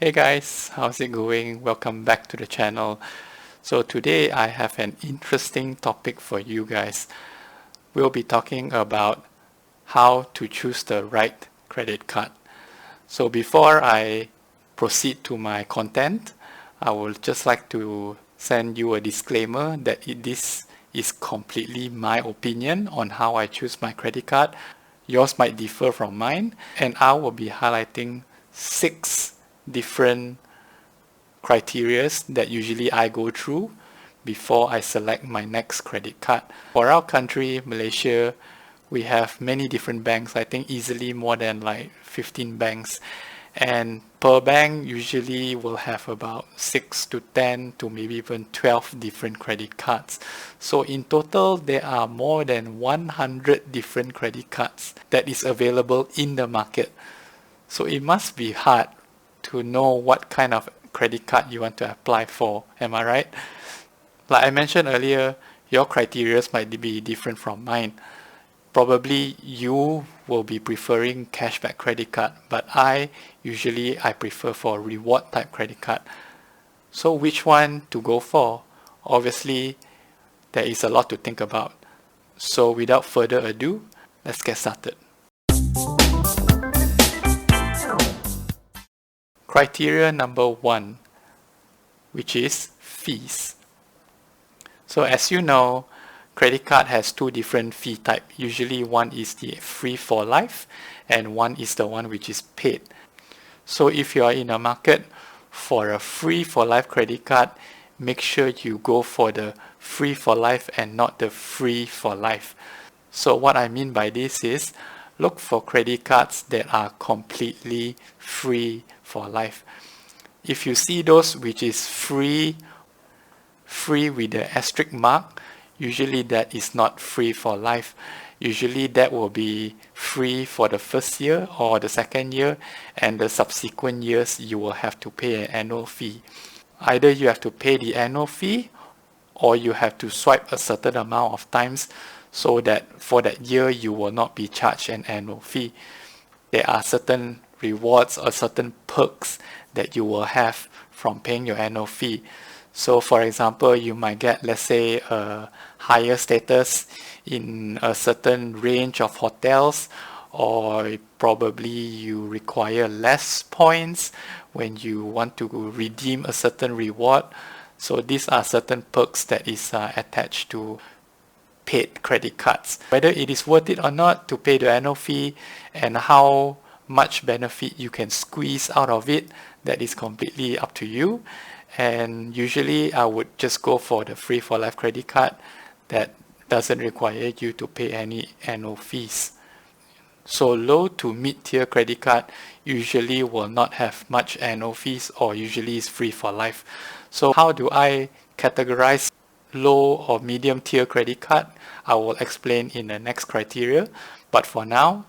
Hey guys, how's it going? Welcome back to the channel. So today I have an interesting topic for you guys. We'll be talking about how to choose the right credit card. So before I proceed to my content, I would just like to send you a disclaimer that this is completely my opinion on how I choose my credit card. Yours might differ from mine, and I will be highlighting 6 different criteria that usually I go through before I select my next credit card. For our country, Malaysia, we have many different banks. I think easily more than like 15 banks. And per bank usually will have about 6 to 10 to maybe even 12 different credit cards. So in total, there are more than 100 different credit cards that is available in the market. So it must be hard to know what kind of credit card you want to apply for. Am I right? Like I mentioned earlier, your criteria might be different from mine. Probably you will be preferring cashback credit card, but I prefer for reward type credit card. So which one to go for? Obviously, there is a lot to think about. So without further ado, let's get started. Criteria number 1, which is fees. So as you know, credit card has 2 different fee type. Usually one is the free for life and one is the one which is paid. So if you are in a market for a free for life credit card, make sure you go for the free for life and not the free for life. So what I mean by this is, look for credit cards that are completely free for life. If you see those which is free with the asterisk mark, usually that is not free for life. Usually that will be free for the first year or the second year, and the subsequent years you will have to pay an annual fee. Either you have to pay the annual fee or you have to swipe a certain amount of times so that for that year you will not be charged an annual fee. There are certain rewards or certain perks that you will have from paying your annual fee. So for example, you might get, let's say, a higher status in a certain range of hotels, or probably you require less points when you want to redeem a certain reward. So these are certain perks that is attached to paid credit cards. Whether it is worth it or not to pay the annual fee and how much benefit you can squeeze out of it, that is completely up to you. And usually I would just go for the free for life credit card that doesn't require you to pay any annual fees. So low to mid-tier credit card usually will not have much annual fees, or usually is free for life. So how do I categorize low or medium tier credit card? I will explain in the next criteria. But for now,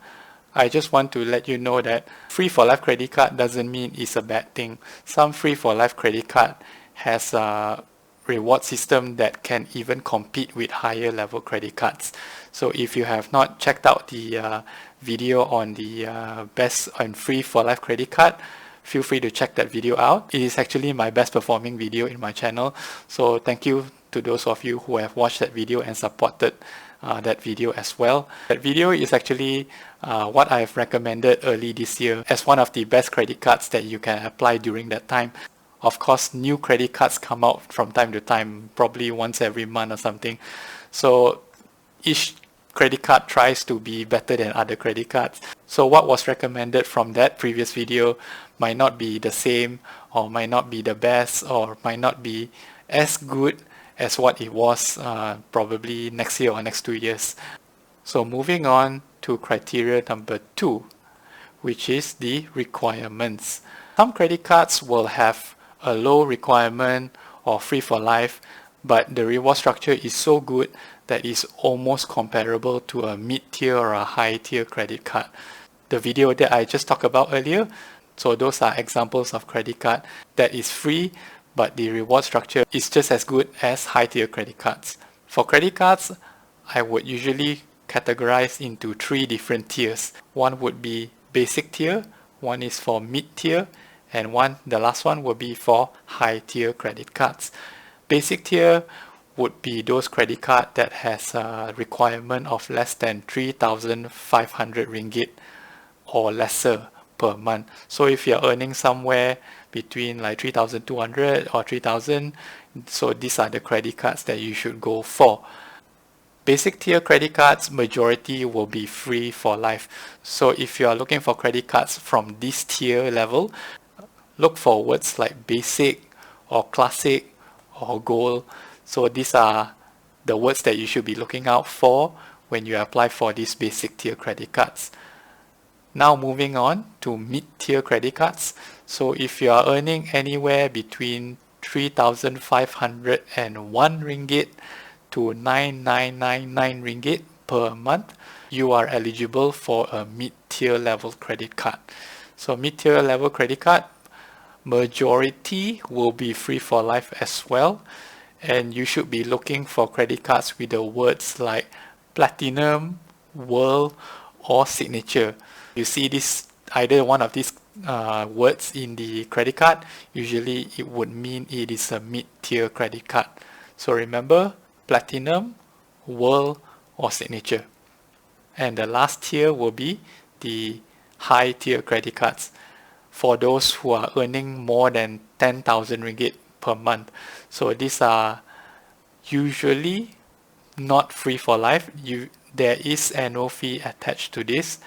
I just want to let you know that free for life credit card doesn't mean it's a bad thing. Some free for life credit card has a reward system that can even compete with higher level credit cards. So if you have not checked out the video on the best and free for life credit card, feel free to check that video out. It is actually my best performing video in my channel. So thank you to those of you who have watched that video and supported that video as well. That video is actually what I have recommended early this year as one of the best credit cards that you can apply during that time. Of course, new credit cards come out from time to time, probably once every month or something. So each credit card tries to be better than other credit cards. So what was recommended from that previous video might not be the same, or might not be the best, or might not be as good as what it was probably next year or next 2 years. So moving on to criteria number 2, which is the requirements. Some credit cards will have a low requirement or free for life, but the reward structure is so good that is almost comparable to a mid-tier or a high-tier credit card. The video that I just talked about earlier, so those are examples of credit card that is free, but the reward structure is just as good as high-tier credit cards. For credit cards, I would usually categorize into 3 different tiers. One would be basic tier, one is for mid-tier, and the last one will be for high tier credit cards. Basic tier would be those credit card that has a requirement of less than 3,500 ringgit or lesser per month. So if you're earning somewhere between like 3,200 or 3,000, so these are the credit cards that you should go for. Basic tier credit cards, majority will be free for life. So if you are looking for credit cards from this tier level, look for words like basic or classic or gold. So these are the words that you should be looking out for when you apply for these basic tier credit cards. Now moving on to mid-tier credit cards. So if you are earning anywhere between 3,501 ringgit to 9,999 ringgit per month, you are eligible for a mid-tier level credit card. So mid-tier level credit card, majority will be free for life as well. And you should be looking for credit cards with the words like platinum, world, or signature. You see this, either one of these words in the credit card, usually it would mean it is a mid-tier credit card. So remember, platinum, world, or signature. And the last tier will be the high tier credit cards for those who are earning more than 10,000 ringgit per month. So these are usually not free for life. There is annual fee attached to this.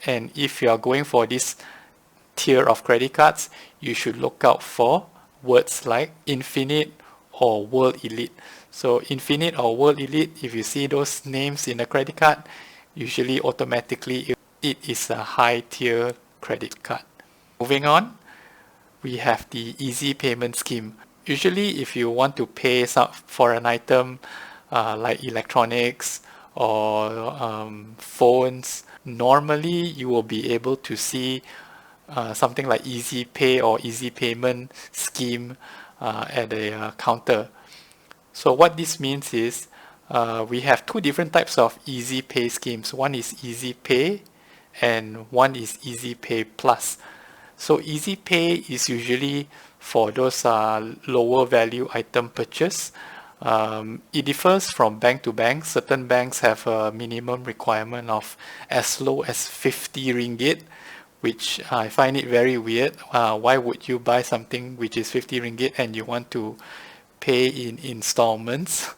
And if you are going for this tier of credit cards, you should look out for words like infinite or world elite. So infinite or world elite, if you see those names in a credit card, usually automatically it is a high tier credit card. Moving on, we have the easy payment scheme. Usually if you want to pay for an item like electronics or phones, normally you will be able to see something like easy pay or easy payment scheme at a counter. So what this means is we have two different types of easy pay schemes. One is easy pay and one is easy pay plus. So easy pay is usually for those lower value item purchase. It differs from bank to bank. Certain banks have a minimum requirement of as low as 50 ringgit, which I find it very weird. Why would you buy something which is 50 ringgit and you want to pay in installments?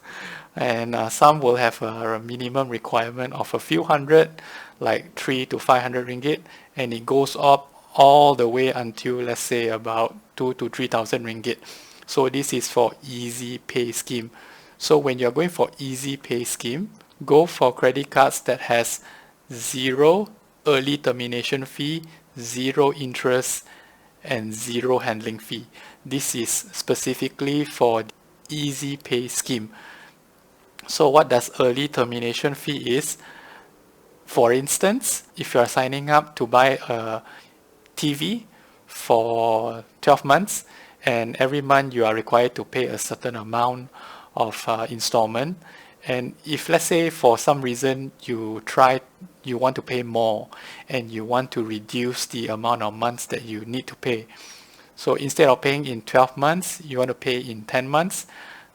And some will have a minimum requirement of a few hundred, like 300 to 500 ringgit, and it goes up all the way until, let's say, about 2,000 to 3,000 ringgit. So this is for easy pay scheme. So when you're going for easy pay scheme, go for credit cards that has 0 early termination fee, 0 interest, and 0 handling fee. This is specifically for the easy pay scheme. So what does early termination fee is? For instance, if you are signing up to buy a TV for 12 months and every month you are required to pay a certain amount of installment, and if let's say for some reason you want to pay more and you want to reduce the amount of months that you need to pay, so instead of paying in 12 months you want to pay in 10 months.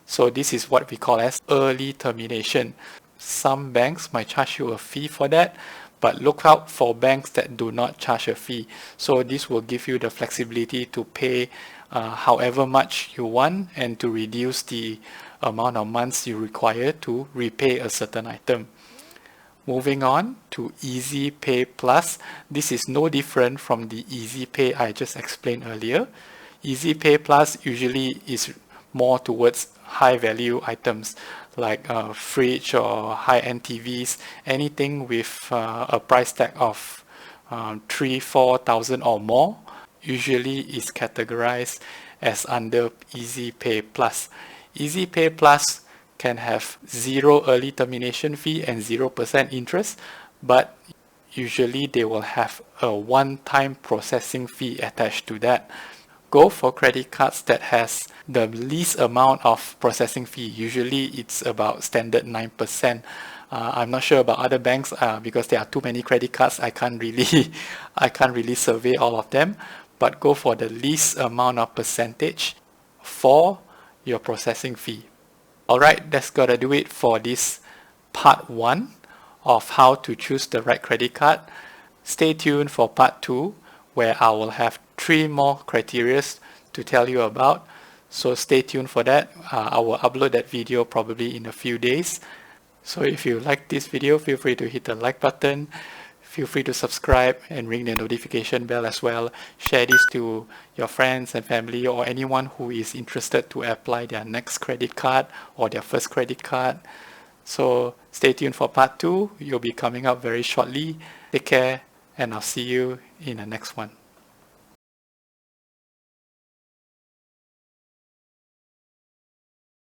So this is what we call as early termination. Some banks might charge you a fee for that, but look out for banks that do not charge a fee. So this will give you the flexibility to pay however much you want and to reduce the amount of months you require to repay a certain item. Moving on to Easy Pay Plus. This is no different from the Easy Pay I just explained earlier. Easy Pay Plus usually is more towards high value items like fridge or high-end TVs, anything with a price tag of 3,000-4,000 or more usually is categorized as under Easy Pay Plus. Easy Pay Plus can have 0 early termination fee and 0% interest, but usually they will have a one-time processing fee attached to that. Go for credit cards that has the least amount of processing fee. Usually it's about standard 9%. I'm not sure about other banks because there are too many credit cards. I can't really survey all of them. but go for the least amount of percentage for your processing fee. Alright, that's gotta do it for this part 1 of how to choose the right credit card. Stay tuned for part 2, where I will have 3 more criteria to tell you about. So stay tuned for that. I will upload that video probably in a few days. So if you like this video, feel free to hit the like button. Feel free to subscribe and ring the notification bell as well. Share this to your friends and family or anyone who is interested to apply their next credit card or their first credit card. So stay tuned for part 2. You'll be coming up very shortly. Take care, and I'll see you in the next one.